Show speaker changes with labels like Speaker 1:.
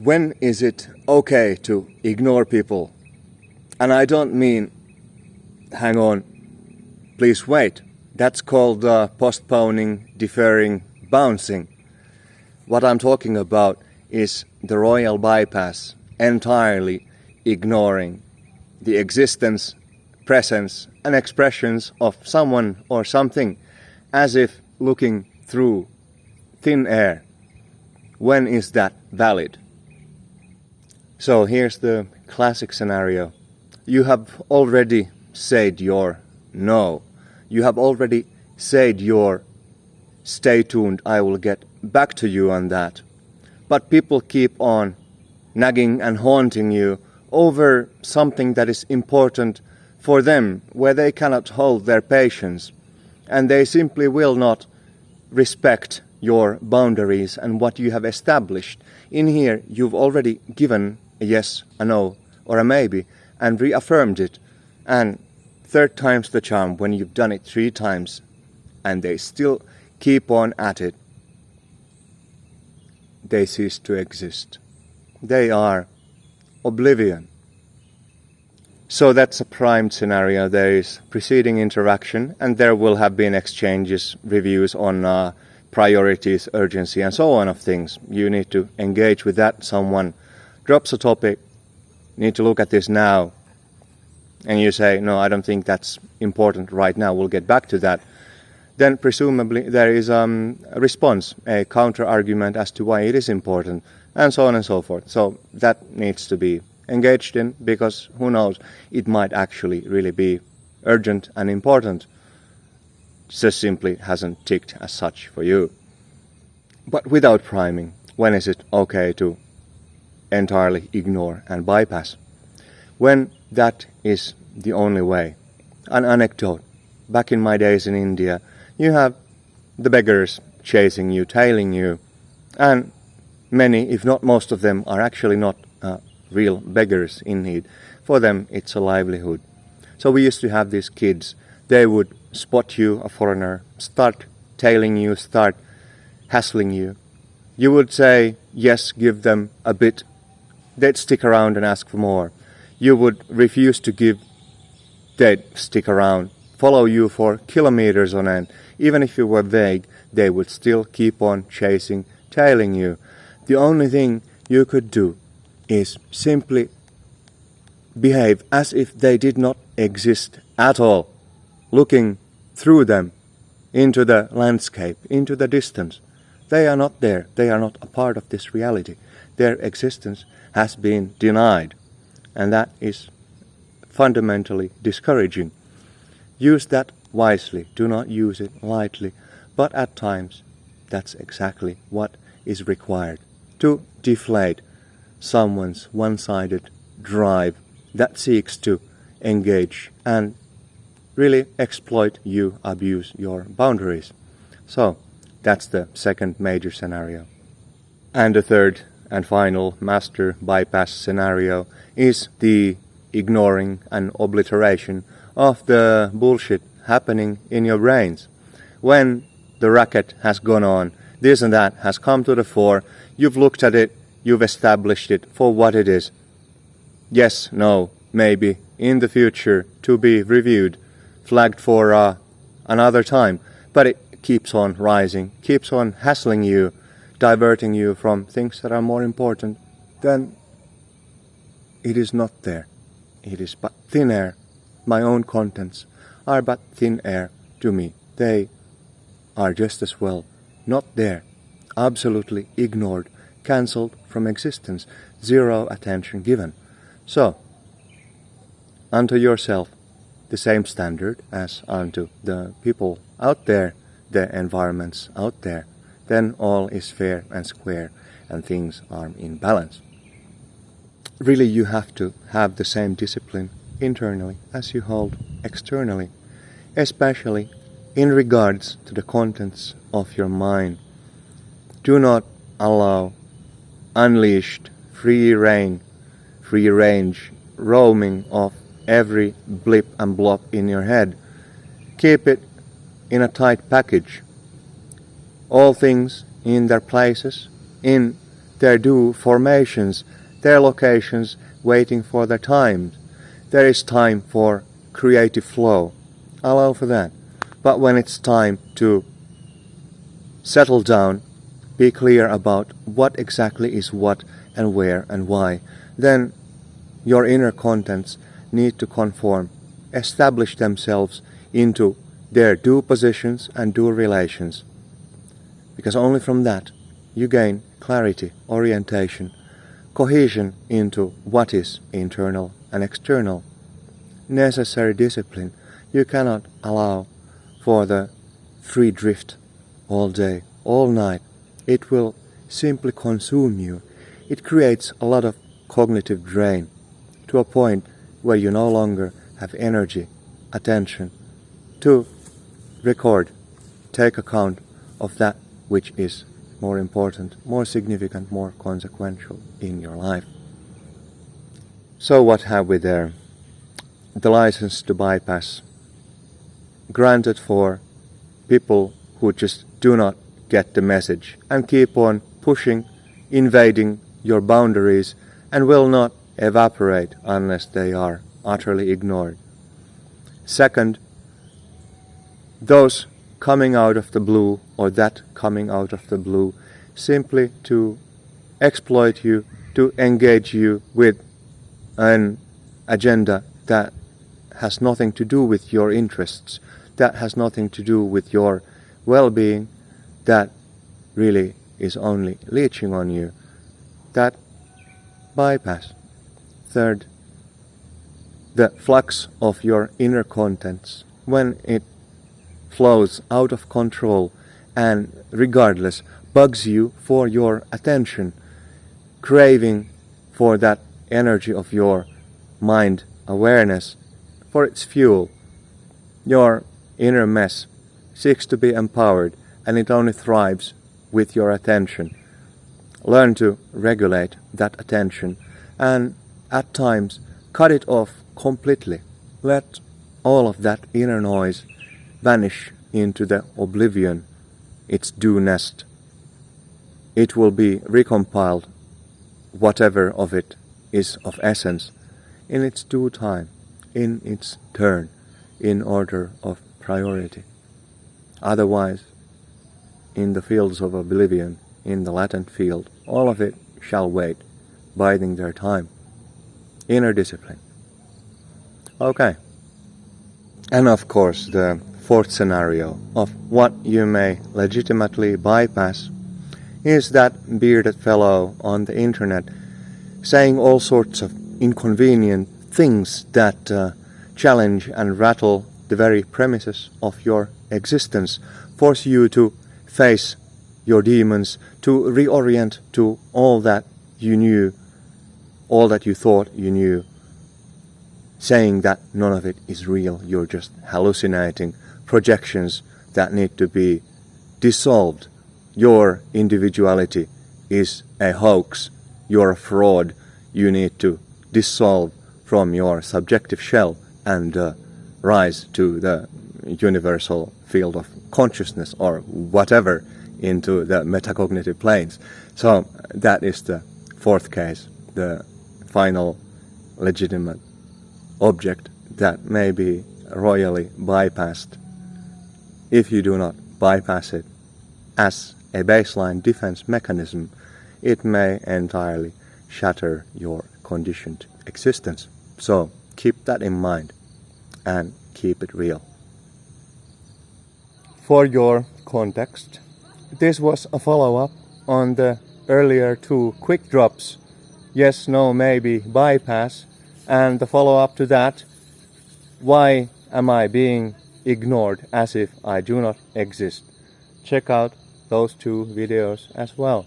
Speaker 1: When is it okay to ignore people? And I don't mean, hang on, please wait. That's called postponing, deferring, bouncing. What I'm talking about is the royal bypass, entirely ignoring the existence, presence, and expressions of someone or something, as if looking through thin air. When is that valid? So here's the classic scenario. You have already said your no. You have already said your stay tuned, I will get back to you on that. But people keep on nagging and haunting you over something that is important for them, where they cannot hold their patience, and they simply will not respect your boundaries and what you have established. In here, you've already given a yes, a no, or a maybe, and reaffirmed it. And third time's the charm, when you've done it 3 times, and they still keep on at it, they cease to exist. They are oblivion. So that's a primed scenario. There is preceding interaction, and there will have been exchanges, reviews on priorities, urgency, and so on of things. You need to engage with that. Someone drops a topic, need to look at this now, and you say, no, I don't think that's important right now, we'll get back to that. Then presumably there is a response, a counter-argument as to why it is important, and so on and so forth. So that needs to be engaged in, because who knows, it might actually really be urgent and important. Just simply hasn't ticked as such for you. But without priming, when is it okay to entirely ignore and bypass? When that is the only way. An anecdote. Back in my days in India, you have the beggars chasing you, tailing you, and many, if not most of them, are actually not real beggars in need. For them, it's a livelihood. So we used to have these kids. They would spot you, a foreigner, start tailing you, start hassling you. You would say, yes, give them a bit. They'd stick around and ask for more. You would refuse to give. They'd stick around, follow you for kilometers on end. Even if you were vague, they would still keep on chasing, tailing you. The only thing you could do is simply behave as if they did not exist at all, looking through them into the landscape, into the distance. They are not there. They are not a part of this reality. Their existence has been denied, and that is fundamentally discouraging. Use that wisely. Do not use it lightly, but at times that's exactly what is required to deflate someone's one-sided drive that seeks to engage and really exploit you, abuse your boundaries. So that's the second major scenario. And the third and final master bypass scenario is the ignoring and obliteration of the bullshit happening in your brains. When the racket has gone on, this and that has come to the fore, you've looked at it, you've established it for what it is. Yes, no, maybe, in the future, to be reviewed, flagged for another time, but it keeps on rising, keeps on hassling you, diverting you from things that are more important, then it is not there. It is but thin air. My own contents are but thin air to me. They are just as well not there, absolutely ignored, cancelled from existence, zero attention given. So, unto yourself the same standard as unto the people out there, the environments out there, then all is fair and square and things are in balance. Really, you have to have the same discipline internally as you hold externally, especially in regards to the contents of your mind. Do not allow unleashed, free range roaming of every blip and blob in your head. Keep it in a tight package. All things in their places, in their due formations, their locations, waiting for their time. There is time for creative flow. Allow for that. But when it's time to settle down, be clear about what exactly is what and where and why, then your inner contents need to conform, establish themselves into their due positions and due relations. Because only from that you gain clarity, orientation, cohesion into what is internal and external. Necessary discipline. You cannot allow for the free drift all day, all night. It will simply consume you. It creates a lot of cognitive drain to a point where you no longer have energy, attention to record, take account of that which is more important, more significant, more consequential in your life. So what have we there? The license to bypass, granted for people who just do not get the message and keep on pushing, invading your boundaries, and will not evaporate unless they are utterly ignored. Second, those coming out of the blue, or that coming out of the blue, simply to exploit you, to engage you with an agenda that has nothing to do with your interests, that has nothing to do with your well-being, that really is only leeching on you, that bypass. Third, the flux of your inner contents, when it flows out of control and regardless bugs you for your attention, craving for that energy of your mind awareness, for its fuel. Your inner mess seeks to be empowered, and it only thrives with your attention. Learn to regulate that attention and at times cut it off completely. Let all of that inner noise vanish into the oblivion, its due nest. It will be recompiled, whatever of it is of essence, in its due time, in its turn, in order of priority. Otherwise, in the fields of oblivion, in the latent field, all of it shall wait, biding their time. Inner discipline. Okay. And of course, the fourth scenario of what you may legitimately bypass is that bearded fellow on the internet saying all sorts of inconvenient things that challenge and rattle the very premises of your existence, force you to face your demons, to reorient to all that you knew, all that you thought you knew, saying that none of it is real, you're just hallucinating, projections that need to be dissolved. Your individuality is a hoax, you're a fraud, you need to dissolve from your subjective shell and rise to the universal field of consciousness or whatever, into the metacognitive planes. So that is the fourth case, the final legitimate object that may be royally bypassed. If you do not bypass it as a baseline defense mechanism, it may entirely shatter your conditioned existence. So keep that in mind and keep it real. For your context, this was a follow-up on the earlier two quick drops, yes, no, maybe, bypass, and the follow-up to that, why am I being ignored as if I do not exist? Check out those two videos as well.